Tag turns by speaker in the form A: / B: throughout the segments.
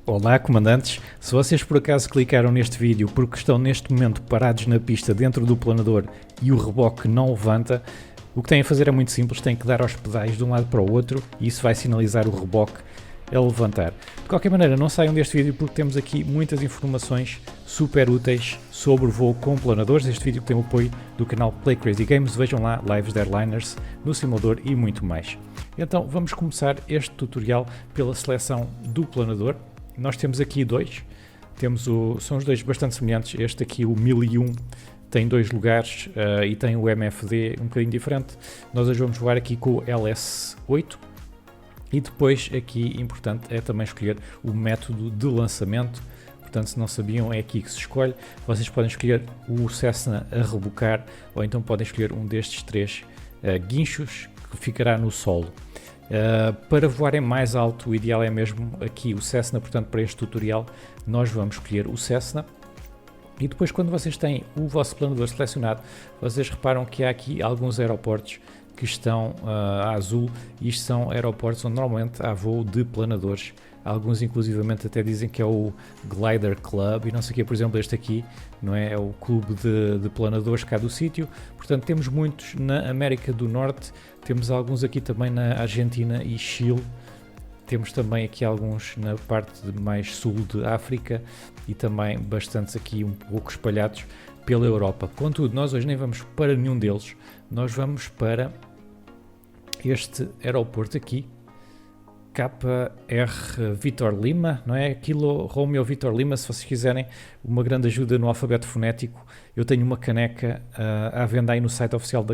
A: Olá, comandantes. Se vocês por acaso clicaram neste vídeo porque estão neste momento parados na pista dentro do planador e o reboque não levanta, o que têm a fazer é muito simples, têm que dar aos pedais de um lado para o outro e isso vai sinalizar o reboque a levantar. De qualquer maneira, não saiam deste vídeo porque temos aqui muitas informações super úteis sobre o voo com planadores. Este vídeo tem o apoio do canal Play Crazy Games, vejam lá lives de airliners no simulador e muito mais. Então vamos começar este tutorial pela seleção do planador. Nós temos aqui dois, são os dois bastante semelhantes. Este aqui, o 1001, tem dois lugares e tem o MFD um bocadinho diferente. Nós hoje vamos voar aqui com o LS8 e depois aqui, importante, é também escolher o método de lançamento. Portanto, se não sabiam, é aqui que se escolhe. Vocês podem escolher o Cessna a rebocar ou então podem escolher um destes três guinchos que ficará no solo. Para voarem mais alto, o ideal é mesmo aqui o Cessna, portanto para este tutorial nós vamos escolher o Cessna e depois quando vocês têm o vosso planador selecionado, vocês reparam que há aqui alguns aeroportos que estão a azul e isto são aeroportos onde normalmente há voo de planadores. Alguns inclusivamente até dizem que é o Glider Club e não sei o que, por exemplo este aqui, não é? É o clube de planadores cá do sítio. Portanto temos muitos na América do Norte, temos alguns aqui também na Argentina e Chile, temos também aqui alguns na parte mais sul de África e também bastantes aqui um pouco espalhados pela Europa. Contudo, nós hoje nem vamos para nenhum deles, nós vamos para este aeroporto aqui, KR Vitor Lima, não é? Kilo Romeo Vitor Lima. Se vocês quiserem uma grande ajuda no alfabeto fonético, eu tenho uma caneca à venda aí no site oficial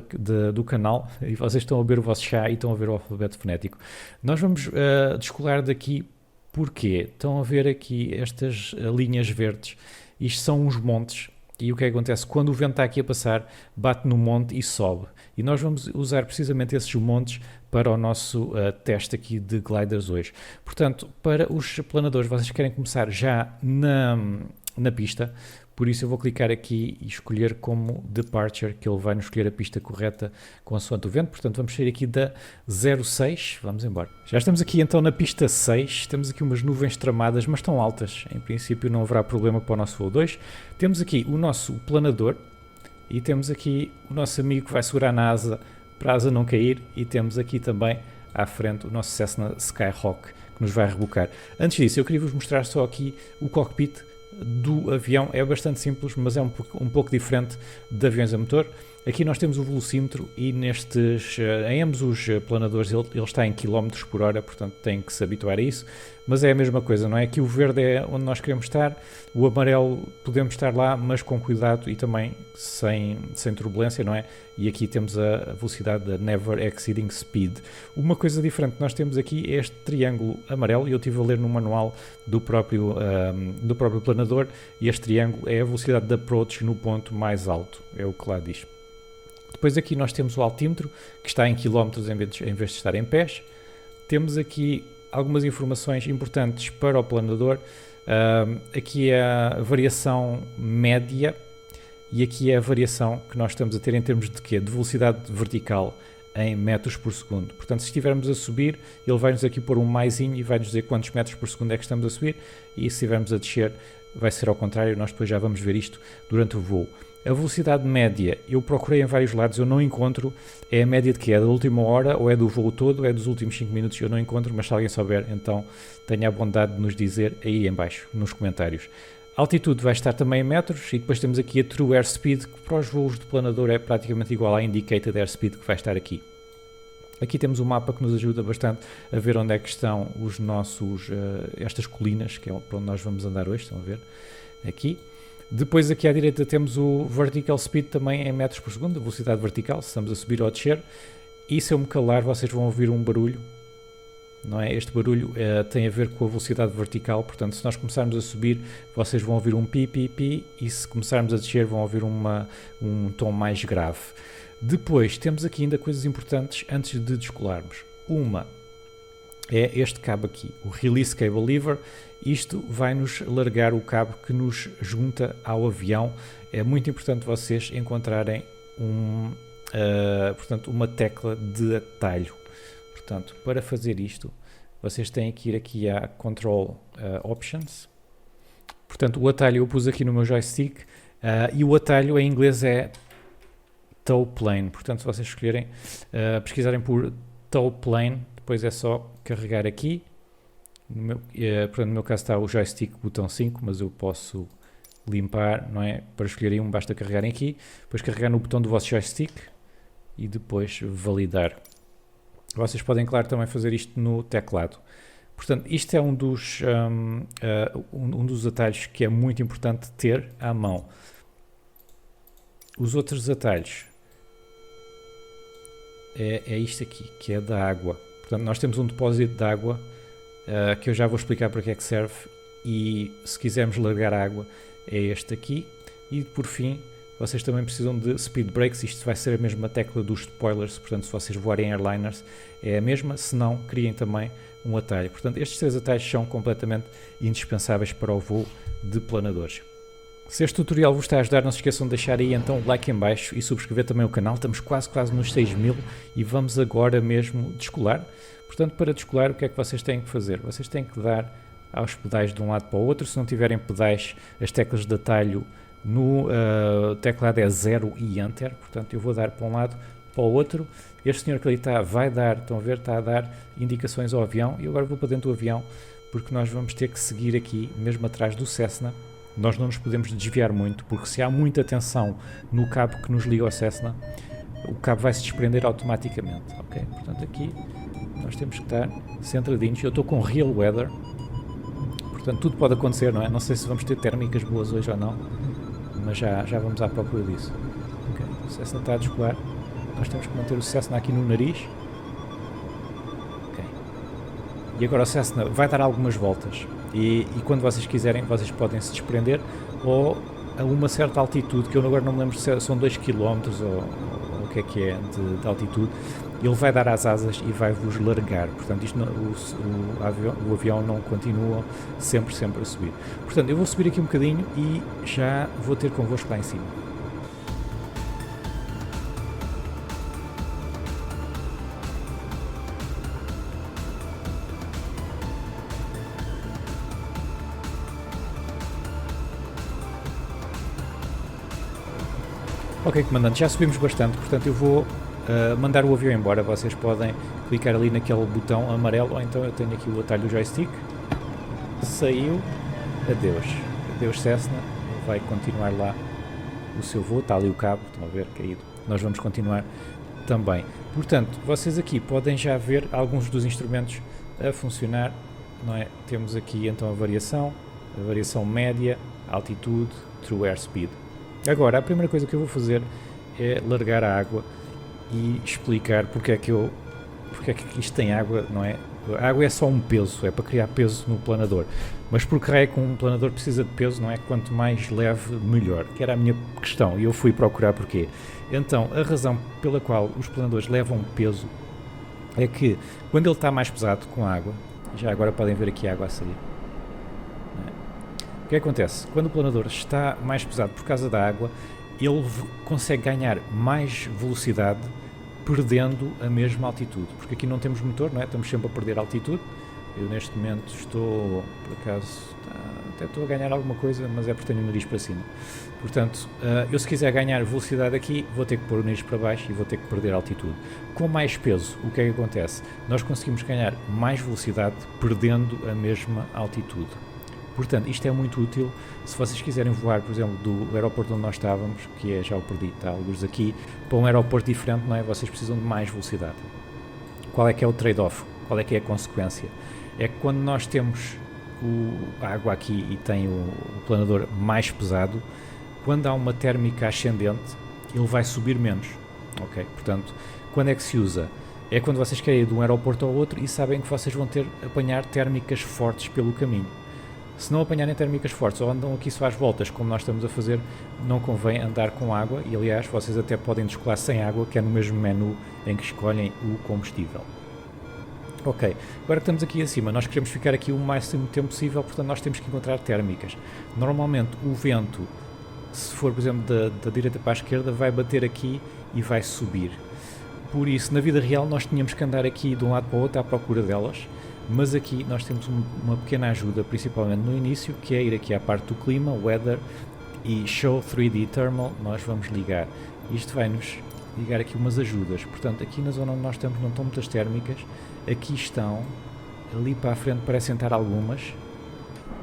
A: do canal e vocês estão a beber o vosso chá e estão a ver o alfabeto fonético. Nós vamos descolar daqui porque estão a ver aqui estas linhas verdes. Isto são uns montes. E o que acontece? Quando o vento está aqui a passar, bate no monte e sobe. E nós vamos usar precisamente esses montes para o nosso teste aqui de gliders hoje. Portanto, para os planadores, vocês querem começar já na pista. Por isso eu vou clicar aqui e escolher como Departure, que ele vai nos escolher a pista correta consoante o vento. Portanto, vamos sair aqui da 06, vamos embora. Já estamos aqui então na pista 6, temos aqui umas nuvens tramadas, mas estão altas. Em princípio não haverá problema para o nosso voo 2. Temos aqui o nosso planador e temos aqui o nosso amigo que vai segurar na asa para a asa não cair. E temos aqui também à frente o nosso Cessna Skyhawk que nos vai rebocar. Antes disso, eu queria vos mostrar só aqui o cockpit do avião. É bastante simples, mas é um pouco diferente de aviões a motor. Aqui nós temos o velocímetro e em ambos os planadores ele está em km por hora, portanto tem que se habituar a isso, mas é a mesma coisa, não é? Aqui o verde é onde nós queremos estar, o amarelo podemos estar lá, mas com cuidado e também sem turbulência, não é? E aqui temos a velocidade da Never Exceeding Speed. Uma coisa diferente que nós temos aqui é este triângulo amarelo, e eu estive a ler no manual do próprio planador, e este triângulo é a velocidade de approach no ponto mais alto, é o que lá diz. Depois aqui nós temos o altímetro, que está em quilómetros em vez de estar em pés. Temos aqui algumas informações importantes para o planador. Aqui é a variação média e aqui é a variação que nós estamos a ter em termos de quê? De velocidade vertical em metros por segundo. Portanto, se estivermos a subir, ele vai-nos aqui pôr um maisinho e vai-nos dizer quantos metros por segundo é que estamos a subir, e se estivermos a descer, vai ser ao contrário. Nós depois já vamos ver isto durante o voo. A velocidade média, eu procurei em vários lados, eu não encontro. É a média de quê? É da última hora ou é do voo todo ou é dos últimos 5 minutos? Eu não encontro, mas se alguém souber, então tenha a bondade de nos dizer aí em baixo, nos comentários. A altitude vai estar também em metros e depois temos aqui a True Airspeed, que para os voos de planador é praticamente igual à Indicated Airspeed que vai estar aqui. Aqui temos um mapa que nos ajuda bastante a ver onde é que estão os nossos, estas colinas, que é para onde nós vamos andar hoje, estão a ver? Aqui. Depois aqui à direita temos o Vertical Speed também em metros por segundo, a velocidade vertical, se estamos a subir ou a descer. E se eu me calar, vocês vão ouvir um barulho, não é? Este barulho tem a ver com a velocidade vertical, portanto se nós começarmos a subir, vocês vão ouvir um pi, pi, pi, e se começarmos a descer vão ouvir um tom mais grave. Depois temos aqui ainda coisas importantes antes de descolarmos. Uma é este cabo aqui, o Release Cable Lever. Isto vai-nos largar o cabo que nos junta ao avião. É muito importante vocês encontrarem uma tecla de atalho. Portanto, para fazer isto, vocês têm que ir aqui a Control Options. Portanto, o atalho eu pus aqui no meu joystick e o atalho em inglês é Toe Plane. Portanto, se vocês escolherem, pesquisarem por Toe Plane, depois é só carregar aqui. Portanto, no meu caso está o joystick botão 5, mas eu posso limpar, não é? Para escolher um, basta carregarem aqui, depois carregar no botão do vosso joystick e depois validar. Vocês podem, claro, também fazer isto no teclado. Portanto, isto é um dos atalhos que é muito importante ter à mão. Os outros atalhos é isto aqui, que é da água. Portanto, nós temos um depósito de água que eu já vou explicar para que é que serve, e se quisermos largar a água é este aqui. E por fim, vocês também precisam de speed brakes. Isto vai ser a mesma tecla dos spoilers, portanto, se vocês voarem em airliners é a mesma, se não, criem também um atalho. Portanto, estes 3 atalhos são completamente indispensáveis para o voo de planadores. Se este tutorial vos está a ajudar, não se esqueçam de deixar aí então o like em baixo e subscrever também o canal. Estamos quase nos 6.000 e vamos agora mesmo descolar. Portanto, para descolar, o que é que vocês têm que fazer? Vocês têm que dar aos pedais de um lado para o outro. Se não tiverem pedais, as teclas de atalho no teclado é 0 e Enter. Portanto, eu vou dar para um lado, para o outro. Este senhor que ali está vai dar, estão a ver, está a dar indicações ao avião. E agora vou para dentro do avião, porque nós vamos ter que seguir aqui, mesmo atrás do Cessna. Nós não nos podemos desviar muito, porque se há muita tensão no cabo que nos liga ao Cessna, o cabo vai se desprender automaticamente. Ok? Portanto, aqui nós temos que estar centradinhos. Eu estou com real weather, portanto tudo pode acontecer, não é? Não sei se vamos ter térmicas boas hoje ou não, mas já vamos à procura disso. Okay. O Cessna está a descolar, nós temos que manter o Cessna aqui no nariz. Okay. E agora o Cessna vai dar algumas voltas e quando vocês quiserem, vocês podem se desprender, ou a uma certa altitude, que eu agora não me lembro se são 2 km ou o que é de altitude, ele vai dar as asas e vai vos largar. Portanto, isto o avião não continua sempre a subir. Portanto, eu vou subir aqui um bocadinho e já vou ter convosco lá em cima. Ok, comandante, já subimos bastante, portanto eu vou mandar o avião embora. Vocês podem clicar ali naquele botão amarelo, ou então eu tenho aqui o atalho do joystick. Saiu, adeus Cessna, vai continuar lá o seu voo, está ali o cabo, estão a ver, caído. Nós vamos continuar também. Portanto, vocês aqui podem já ver alguns dos instrumentos a funcionar, não é? Temos aqui então a variação média, altitude, true airspeed. Agora, a primeira coisa que eu vou fazer é largar a água e explicar porque é que isto tem água, não é? A água é só um peso, é para criar peso no planador. Mas porque é que um planador precisa de peso, não é? Quanto mais leve, melhor. Que era a minha questão e eu fui procurar porquê. Então, a razão pela qual os planadores levam peso é que quando ele está mais pesado com a água, já agora podem ver aqui a água a sair. O que acontece? Quando o planador está mais pesado por causa da água, ele consegue ganhar mais velocidade perdendo a mesma altitude, porque aqui não temos motor, não é? Estamos sempre a perder altitude. Eu neste momento estou, por acaso, até estou a ganhar alguma coisa, mas é porque tenho o nariz para cima. Portanto, eu se quiser ganhar velocidade aqui, vou ter que pôr o nariz para baixo e vou ter que perder altitude. Com mais peso, o que é que acontece? Nós conseguimos ganhar mais velocidade perdendo a mesma altitude. Portanto, isto é muito útil se vocês quiserem voar, por exemplo, do aeroporto onde nós estávamos, que é, já o perdi, está alguns aqui, para um aeroporto diferente, não é? Vocês precisam de mais velocidade. Qual é que é o trade-off? Qual é que é a consequência? É que quando nós temos a água aqui e tem o planador mais pesado, quando há uma térmica ascendente, ele vai subir menos. Ok? Portanto, quando é que se usa? É quando vocês querem ir de um aeroporto ao outro e sabem que vocês vão ter apanhar térmicas fortes pelo caminho. Se não apanharem térmicas fortes ou andam aqui só às voltas, como nós estamos a fazer, não convém andar com água e, aliás, vocês até podem descolar sem água, que é no mesmo menu em que escolhem o combustível. Ok, agora que estamos aqui acima, nós queremos ficar aqui o máximo tempo possível, portanto nós temos que encontrar térmicas. Normalmente o vento, se for, por exemplo, da direita para a esquerda, vai bater aqui e vai subir. Por isso, na vida real, nós tínhamos que andar aqui de um lado para o outro à procura delas, mas aqui nós temos uma pequena ajuda, principalmente no início, que é ir aqui à parte do clima, weather e show 3D thermal. Nós vamos ligar, isto vai-nos ligar aqui umas ajudas. Portanto, aqui na zona onde nós estamos não estão muitas térmicas, aqui estão, ali para a frente parecem estar algumas,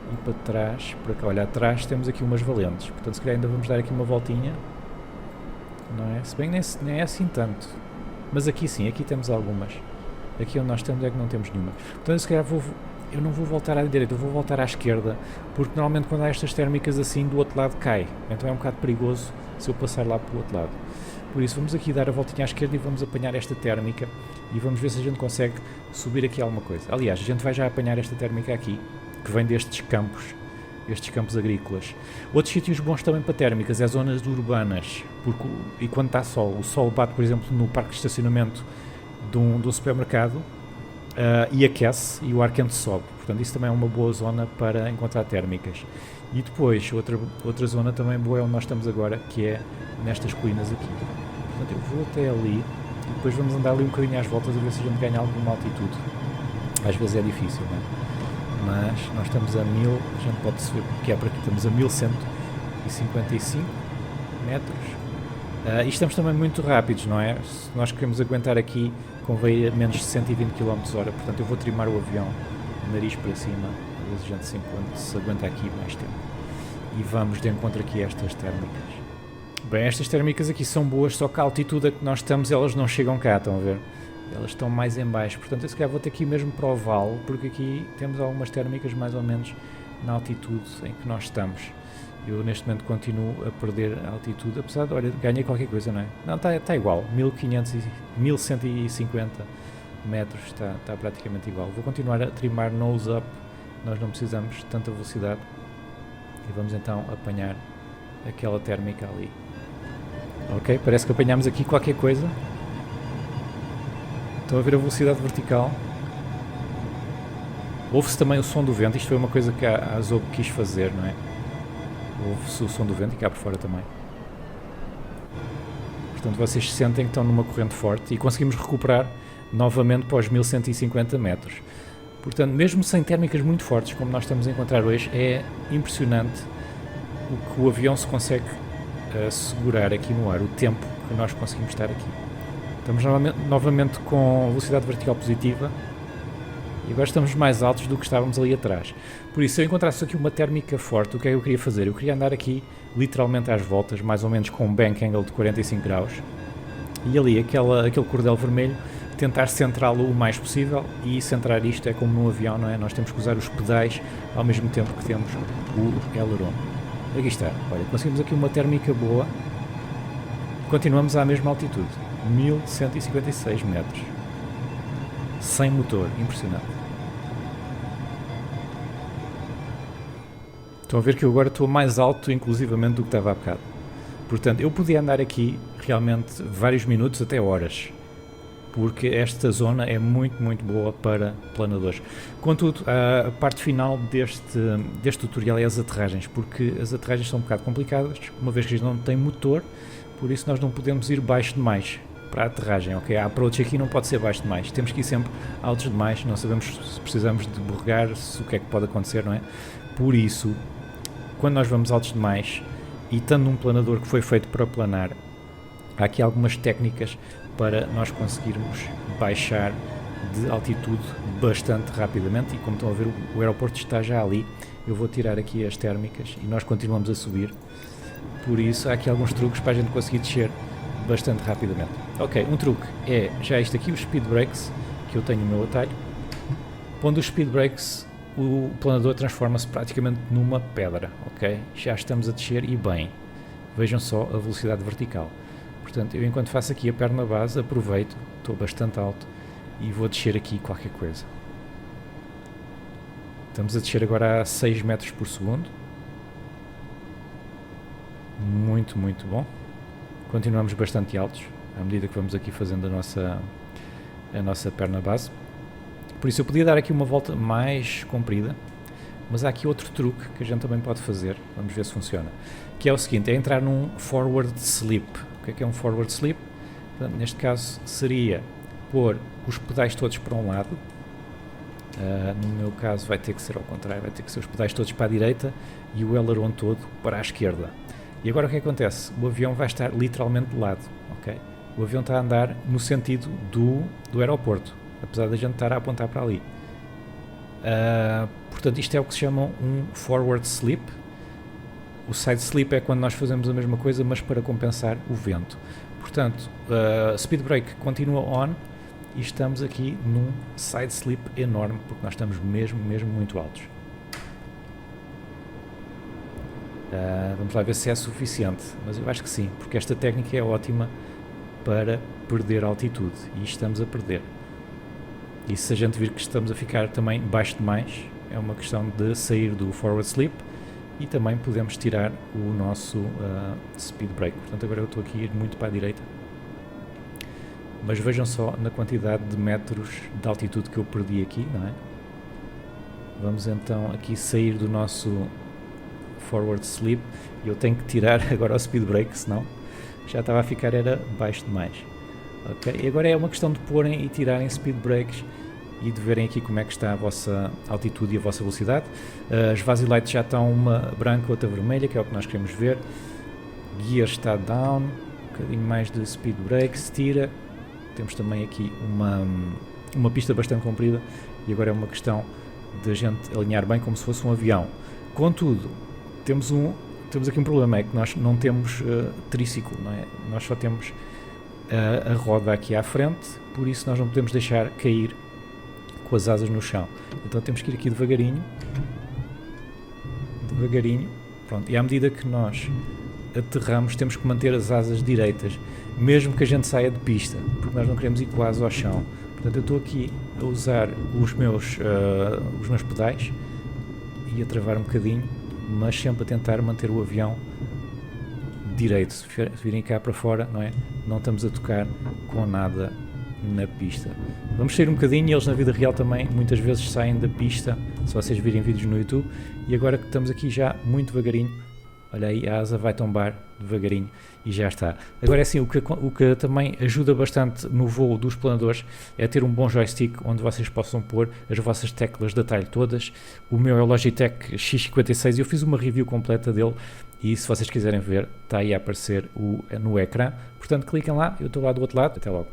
A: e para trás, para cá, olha, atrás temos aqui umas valentes, portanto se calhar ainda vamos dar aqui uma voltinha, não é? Se bem que nem é assim tanto, mas aqui sim, aqui temos algumas, aqui onde nós estamos é que não temos nenhuma, portanto se calhar eu não vou voltar à direita, eu vou voltar à esquerda, porque normalmente quando há estas térmicas assim do outro lado cai, então é um bocado perigoso se eu passar lá para o outro lado. Por isso vamos aqui dar a voltinha à esquerda e vamos apanhar esta térmica e vamos ver se a gente consegue subir aqui alguma coisa. Aliás, a gente vai já apanhar esta térmica aqui, que vem destes campos, estes campos agrícolas. Outros sítios bons também para térmicas é zonas urbanas, e quando está sol, o sol bate, por exemplo, no parque de estacionamento de um supermercado e aquece e o ar quente sobe. Portanto, isso também é uma boa zona para encontrar térmicas. E depois, outra zona também boa é onde nós estamos agora, que é nestas colinas aqui. Portanto, eu vou até ali e depois vamos andar ali um bocadinho às voltas a ver se a gente ganha alguma altitude. Às vezes é difícil, não é? Mas nós estamos a 1000, a gente pode ver que é por aqui, estamos a 1155 metros. E estamos também muito rápidos, não é? Se nós queremos aguentar aqui, convém a menos de 120 km/h, portanto eu vou trimar o avião, nariz para cima, às vezes a gente se aguenta aqui mais tempo. E vamos de encontro aqui a estas térmicas. Bem, estas térmicas aqui são boas, só que a altitude a que nós estamos, elas não chegam cá, estão a ver? Elas estão mais em baixo, portanto eu se calhar vou ter que ir mesmo para o vale, porque aqui temos algumas térmicas mais ou menos na altitude em que nós estamos. Eu neste momento continuo a perder a altitude, apesar de, olha, ganhei qualquer coisa, não é? Não, está igual, 1150 metros, está praticamente igual. Vou continuar a trimar nose up, nós não precisamos de tanta velocidade, e vamos então apanhar aquela térmica ali. Ok, parece que apanhamos aqui qualquer coisa. Estão a ver a velocidade vertical? Ouve-se também o som do vento, isto foi uma coisa que a Azogo quis fazer, não é? Ouve-se o som do vento e cá por fora também. Portanto, vocês sentem que estão numa corrente forte e conseguimos recuperar novamente para os 1150 metros. Portanto, mesmo sem térmicas muito fortes, como nós estamos a encontrar hoje, é impressionante o que o avião se consegue segurar aqui no ar, o tempo que nós conseguimos estar aqui. Estamos novamente com velocidade vertical positiva e agora estamos mais altos do que estávamos ali atrás. Por isso, se eu encontrasse aqui uma térmica forte, o que é que eu queria fazer? Eu queria andar aqui literalmente às voltas, mais ou menos com um bank angle de 45 graus e ali aquele cordel vermelho, tentar centrá-lo o mais possível, e centrar isto é como num avião, não é? Nós temos que usar os pedais ao mesmo tempo que temos o aileron. Aqui está, olha, conseguimos aqui uma térmica boa, continuamos à mesma altitude. 1156 metros sem motor, impressionante. Estão a ver que eu agora estou mais alto inclusivamente do que estava há bocado, portanto eu podia andar aqui realmente vários minutos até horas, porque esta zona é muito, muito boa para planadores. Contudo, a parte final deste tutorial é as aterragens, porque as aterragens são um bocado complicadas, uma vez que isto não tem motor, por isso nós não podemos ir baixo demais para a aterragem, ok? A approach aqui não pode ser baixo demais, temos que ir sempre altos demais, não sabemos se precisamos de borregar, se o que é que pode acontecer, não é? Por isso, quando nós vamos altos demais, e estando num planador que foi feito para planar, há aqui algumas técnicas para nós conseguirmos baixar de altitude bastante rapidamente, e como estão a ver, o aeroporto está já ali. Eu vou tirar aqui as térmicas e nós continuamos a subir, por isso há aqui alguns truques para a gente conseguir descer bastante rapidamente. Ok, um truque é já isto aqui, os speed brakes, que eu tenho no meu atalho. Pondo os speed brakes, o planador transforma-se praticamente numa pedra, ok? Já estamos a descer e bem, vejam só a velocidade vertical. Portanto, eu enquanto faço aqui a perna base, aproveito, estou bastante alto e vou descer aqui qualquer coisa. Estamos a descer agora a 6 metros por segundo. Muito, muito bom. Continuamos bastante altos, à medida que vamos aqui fazendo a nossa perna base. Por isso eu podia dar aqui uma volta mais comprida, mas há aqui outro truque que a gente também pode fazer, vamos ver se funciona, que é o seguinte, é entrar num forward slip. O que é um forward slip? Portanto, neste caso seria pôr os pedais todos para um lado No meu caso vai ter que ser ao contrário, vai ter que ser os pedais todos para a direita e o aileron todo para a esquerda. E agora o que acontece? O avião vai estar literalmente de lado, ok? O avião está a andar no sentido do aeroporto, apesar da gente estar a apontar para ali. Portanto, isto é o que se chama um forward slip. O side slip é quando nós fazemos a mesma coisa, mas para compensar o vento. Portanto, speed brake continua on e estamos aqui num side slip enorme, porque nós estamos mesmo muito altos. Vamos lá ver se é suficiente, mas eu acho que sim, porque esta técnica é ótima para perder altitude e estamos a perder. E se a gente vir que estamos a ficar também baixo demais, é uma questão de sair do forward slip e também podemos tirar o nosso speed brake. Portanto, agora eu estou aqui a ir muito para a direita, mas vejam só na quantidade de metros de altitude que eu perdi aqui, não é? Vamos então aqui sair do nosso forward slip e eu tenho que tirar agora o speed brake, senão já estava a ficar era baixo demais. Ok, e agora é uma questão de porem e tirarem speed brakes e de verem aqui como é que está a vossa altitude e a vossa velocidade. As vasilights já estão uma branca, outra vermelha, que é o que nós queremos ver. Gear está down, um bocadinho mais de speed brakes, tira. Temos também aqui uma pista bastante comprida e agora é uma questão de a gente alinhar bem como se fosse um avião. Contudo, temos aqui um problema, é que nós não temos triciclo, não é? Nós só temos a roda aqui à frente, por isso nós não podemos deixar cair com as asas no chão. Então temos que ir aqui devagarinho, pronto, e à medida que nós aterramos temos que manter as asas direitas, mesmo que a gente saia de pista, porque nós não queremos ir com a asa ao chão. Portanto, eu estou aqui a usar os meus pedais e a travar um bocadinho, mas sempre a tentar manter o avião direito. Se virem cá para fora, não é? Não estamos a tocar com nada na pista. Vamos sair um bocadinho, eles na vida real também muitas vezes saem da pista, se vocês virem vídeos no YouTube, e agora que estamos aqui já muito devagarinho, olha aí, a asa vai tombar devagarinho e já está. Agora é assim, o que também ajuda bastante no voo dos planadores é ter um bom joystick onde vocês possam pôr as vossas teclas de atalho todas. O meu é o Logitech X56 e eu fiz uma review completa dele e se vocês quiserem ver, está aí a aparecer no ecrã. Portanto, cliquem lá, eu estou lá do outro lado. Até logo.